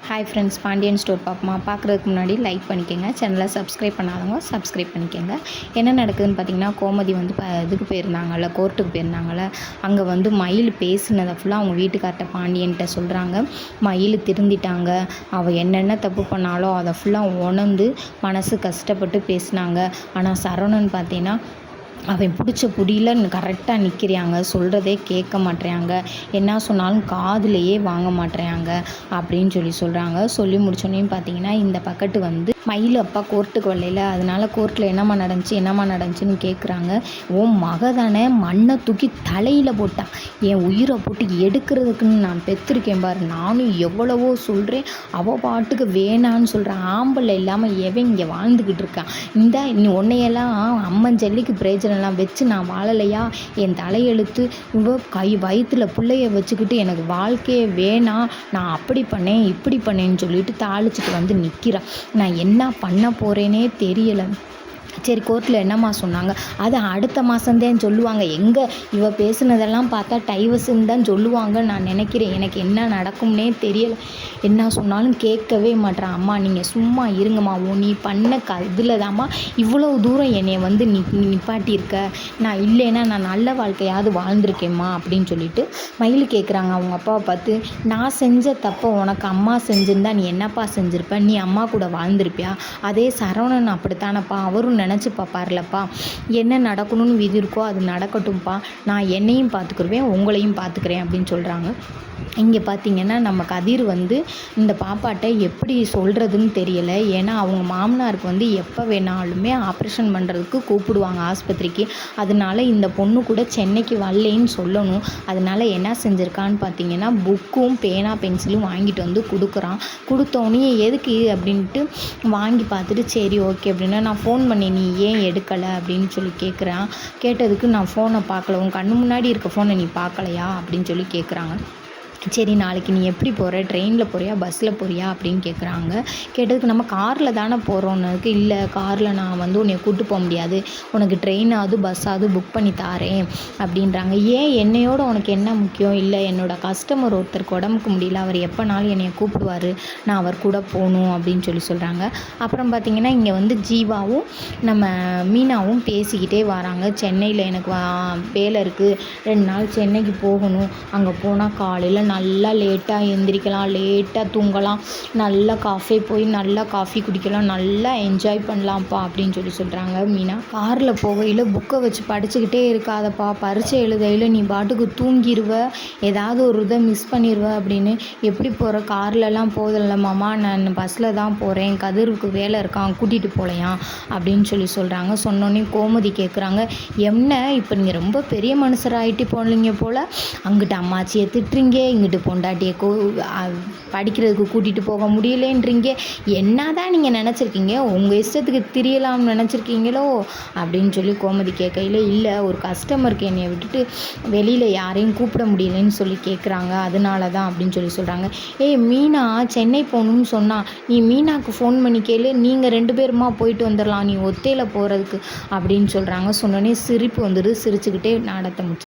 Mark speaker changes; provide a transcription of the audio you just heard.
Speaker 1: Hi friends, Pandian store பார்க்குறதுக்கு முன்னாடி like பண்ணிக்கோங்க. சேனலை சப்ஸ்கிரைப் பண்ணாதவங்க சப்ஸ்கிரைப் பண்ணிக்கோங்க. என்ன நடக்குதுன்னு பார்த்தீங்கன்னா, கோமதி வந்து இதுக்கு போயிருந்தாங்கல்ல, கோர்ட்டுக்கு போயிருந்தாங்கல்ல. அங்கே வந்து மயில் பேசினதை ஃபுல்லாக அவங்க வீட்டுக்கார்ட்ட பாண்டியன்கிட்ட சொல்கிறாங்க. மயில் திருந்திட்டாங்க, அவள் என்னென்ன தப்பு பண்ணாலோ அதை ஃபுல்லாக உணர்ந்து மனசு கஷ்டப்பட்டு பேசினாங்க. ஆனால் சரவணன் பார்த்தீங்கன்னா, அவன் பிடிச்ச புடியில் கரெக்டாக நிற்கிறாங்க, சொல்கிறதே கேட்க மாட்டேறாங்க, என்ன சொன்னாலும் காதுலையே வாங்க மாட்டேறாங்க அப்படின்னு சொல்கிறாங்க. சொல்லி முடிச்சோன்னே பார்த்தீங்கன்னா, இந்த பக்கத்து வந்து மயில் அப்பா கோர்ட்டுக்கு வரல, அதனால கோர்ட்டில் என்னம்மா நடந்துச்சுன்னு கேட்குறாங்க. உன் மக தானே மண்ணை தூக்கி தலையில் போட்டா, என் உயிரை போட்டு எடுக்கிறதுக்குன்னு நான் பெற்றிருக்கேன் பாரு, நானும் எவ்வளவோ சொல்கிறேன், அவள் பாட்டுக்கு வேணான்னு சொல்கிறேன். ஆம்பளை இல்லாமல் எவன் இங்கே வாழ்ந்துக்கிட்டு இருக்கான்? நீ உன்னையெல்லாம் அம்மன் ஜல்லிக்கு பிரயோஜனம்லாம் வச்சு நான் வாழலையா? என் தலையெழுத்து வயிற்றுல பிள்ளைய வச்சுக்கிட்டு எனக்கு வாழ்க்கையே வேணாம், நான் அப்படி பண்ணேன் இப்படி பண்ணேன்னு சொல்லிட்டு தாளிச்சிட்டு வந்து நிற்கிறான். நான் என்ன பண்ண போகிறேனே தெரியலை. சரி, கோர்ட்டில் என்னம்மா சொன்னாங்க? அது அடுத்த மாதம்தான் சொல்லுவாங்க. எங்கே இவ பேசுனதெல்லாம் பார்த்தா டைவர்ஸுன்னு தான் சொல்லுவாங்க நான் நினைக்கிறேன். எனக்கு என்ன நடக்கும்னே தெரியலை. என்ன சொன்னாலும் கேட்கவே மாட்டேறான். அம்மா நீங்கள் சும்மா இருங்கம்மா, நீ பண்ண இதில் தாம்மா இவ்வளோ தூரம் என்னை வந்து நிப்பாட்டியிருக்க. நான் இல்லைன்னா நான் நல்ல வாழ்க்கையாவது வாழ்ந்திருக்கேம்மா அப்படின்னு சொல்லிட்டு மயில் கேட்குறாங்க அவங்க அப்பாவை பார்த்து. நான் செஞ்ச தப்பை உனக்கு அம்மா செஞ்சுருந்தா நீ என்னப்பா செஞ்சுருப்ப? நீ அம்மா கூட வாழ்ந்திருப்பியா? அதே சரவணன் அப்படித்தானப்பா, அவரும் நினச்சி பார்ப்பார்லப்பா, என்ன நடக்கணும்னு விதி இருக்கோ அது நடக்கட்டும்ப்பா, நான் என்னையும் பார்த்துக்குருவேன் உங்களையும் பார்த்துக்கிறேன் அப்படின்னு சொல்கிறாங்க. இங்கே பார்த்திங்கன்னா, நம்ம கதிர் வந்து இந்த பாப்பாட்ட எப்படி சொல்கிறதுன்னு தெரியலை. ஏன்னா அவங்க மாமனாருக்கு வந்து எப்போ வேணாலுமே ஆப்ரேஷன் பண்ணுறதுக்கு கூப்பிடுவாங்க ஆஸ்பத்திரிக்கு. அதனால இந்த பொண்ணு கூட சென்னைக்கு வரலேன்னு சொல்லணும். அதனால என்ன செஞ்சுருக்கான்னு பார்த்தீங்கன்னா, புக்கும் பேனா பென்சிலும் வாங்கிட்டு வந்து கொடுக்குறான். கொடுத்தோன்னே எதுக்கு அப்படின்ட்டு வாங்கி பார்த்துட்டு சரி ஓகே அப்படின்னா, நான் ஃபோன் பண்ணி நீ ஏன் எடுக்கலை அப்படின்னு சொல்லி கேட்குறான். கேட்டதுக்கு நான் ஃபோனை பார்க்கல, உன் கண்ணு முன்னாடி இருக்க ஃபோனை நீ பார்க்கலையா அப்படின்னு சொல்லி கேட்குறாங்க. சரி, நாளைக்கு நீ எப்படி போகிற, ட்ரெயினில் போகிறியா பஸ்ஸில் போகிறியா அப்படின்னு கேட்குறாங்க. கேட்டதுக்கு நம்ம காரில் தானே போகிறோன்னதுக்கு, இல்லை காரில் நான் வந்து உன்னை கூப்பிட்டு போக முடியாது, உனக்கு ட்ரெயினாவது பஸ்ஸாவது புக் பண்ணி தாரேன் அப்படின்றாங்க. ஏன் என்னையோட உனக்கு என்ன முக்கியம்? இல்லை என்னோடய கஸ்டமர் ஒருத்தருக்கு உடம்புக்கு முடியல, அவர் எப்போனாலும் என்னை கூப்பிடுவார், நான் அவர் கூட போகணும் அப்படின்னு சொல்கிறாங்க. அப்புறம் பார்த்திங்கன்னா, இங்கே வந்து ஜீவாவும் நம்ம மீனாவும் பேசிக்கிட்டே வராங்க. சென்னையில் எனக்கு வேலை இருக்குது, 2 நாள் சென்னைக்கு போகணும், அங்கே போனால் காலையில் நல்லா லேட்டாக எழுந்திரிக்கலாம், லேட்டாக தூங்கலாம், நல்லா காஃபே போய் நல்லா காஃபி குடிக்கலாம், நல்லா என்ஜாய் பண்ணலாம்ப்பா அப்படின்னு சொல்கிறாங்க. மீனா காரில் போகையில் புக்கை வச்சு படிச்சுக்கிட்டே இருக்காதப்பா, பரீட்சை எழுதையில் நீ பாட்டுக்கு தூங்கிடுவ, ஏதாவது ஒரு இதை மிஸ் பண்ணிடுவ அப்படின்னு. எப்படி போகிற? கார்லலாம் போதில்ல மாமா, நான் பஸ்ஸில் தான் போகிறேன், கதிருக்கு வேலை இருக்கான் கூட்டிகிட்டு போகலையா அப்படின்னு சொல்கிறாங்க. சொன்னோன்னே கோமதி கேட்குறாங்க, என்ன இப்போ நீங்கள் ரொம்ப பெரிய மனுஷராகிட்டு போனீங்க போல், அங்கிட்ட அம்மாச்சியை திட்டுறீங்க, இங்கிட்டு பொண்டாட்டியை படிக்கிறதுக்கு கூட்டிகிட்டு போக முடியலேன்றீங்க, என்ன தான் நீங்கள் நினச்சிருக்கீங்க? உங்கள் இஷ்டத்துக்கு திரியலாம்னு நினச்சிருக்கீங்களோ அப்படின்னு சொல்லி கோமதி கேட்கையில், இல்லை ஒரு கஸ்டமருக்கு என்னை விட்டுட்டு வெளியில் யாரையும் கூப்பிட முடியலன்னு சொல்லி கேட்குறாங்க, அதனால தான் அப்படின்னு சொல்கிறாங்க. மீனா சென்னை போகணுன்னு சொன்னால் நீ மீனாவுக்கு ஃபோன் பண்ணி கேளு, நீங்கள் 2 பேருமா போயிட்டு வந்துடலாம், நீ ஒத்தையில் போகிறதுக்கு அப்படின்னு சொல்கிறாங்க. சொன்னோன்னே சிரிப்பு வந்துடுது, சிரிச்சுக்கிட்டே நாடத்தை முடிச்சு